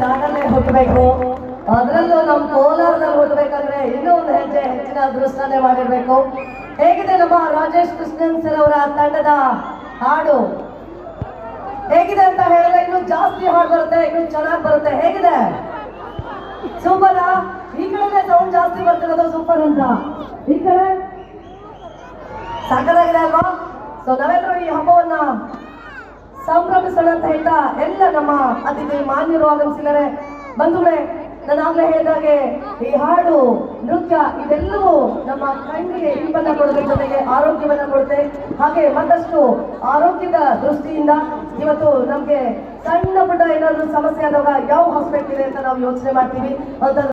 ನಾಡಲ್ಲೇ ಹುಟ್ಟಬೇಕು, ಅದರಲ್ಲೂ ನಮ್ಮ ಕೋಲಾರದಲ್ಲಿ ಹುಟ್ಟಬೇಕಂದ್ರೆ ಇನ್ನೂ ಒಂದು ಹೆಜ್ಜೆ ಹೆಚ್ಚಿನ ಅದೃಷ್ಟನೇ ಮಾಡಿರ್ಬೇಕು. ಹೇಗಿದೆ ನಮ್ಮ ರಾಜೇಶ್ ಕೃಷ್ಣನ್ ಸರ್ ಅವರ ತಂಡದ ಹಾಡು? ಹೇಗಿದೆ ಅಂತ ಹೇಳಿದ್ರೆ ಇನ್ನೂ ಜಾಸ್ತಿ ಹಾಡು ಬರುತ್ತೆ, ಇನ್ನೂ ಚೆನ್ನಾಗಿ ಬರುತ್ತೆ. ಹೇಗಿದೆ? ಸೂಪರ್. ಈ ಕಡೆ ಸೌಂಡ್ ಜಾಸ್ತಿ ಬರ್ತಿರೋದು ಸೂಪರ್ ಅಂತ, ಈ ಕಡೆ ಸಾಕಾಗಿದೆ ಅಲ್ವಾ? ಸೊ ನಾವೆಲ್ಲರೂ ಈ ಹಬ್ಬವನ್ನ ಸಂಭ್ರಮಿಸೋಣ ಅಂತ ಹೇಳ್ತಾ ಎಲ್ಲ ನಮ್ಮ ಅತಿಥಿ ಮಾನ್ಯರು ಆಗಮಿಸಿದ್ದಾರೆ. ಬಂಧುಗಳೇ, ನಾನಾಗ್ಲೇ ಹೇಳಿದಾಗೆ ಈ ಹಾಡು, ನೃತ್ಯ ಇದೆಲ್ಲವೂ ನಮ್ಮ ಕಣ್ಣಿಗೆ ಇಂಪನ್ನ ಕೊಡೋದ್ರ ಜೊತೆಗೆ ಆರೋಗ್ಯವನ್ನ ಕೊಡುತ್ತೆ. ಹಾಗೆ ಮತ್ತಷ್ಟು ಆರೋಗ್ಯದ ದೃಷ್ಟಿಯಿಂದ ಇವತ್ತು ನಮ್ಗೆ ಸಣ್ಣ ಪುಟ್ಟ ಏನಾದ್ರು ಸಮಸ್ಯೆ ಆದಾಗ ಯಾವ ಹಾಸ್ಪಿಟಲ್ ಇದೆ ಅಂತ ನಾವು ಯೋಚನೆ ಮಾಡ್ತೀವಿ ಅಂತ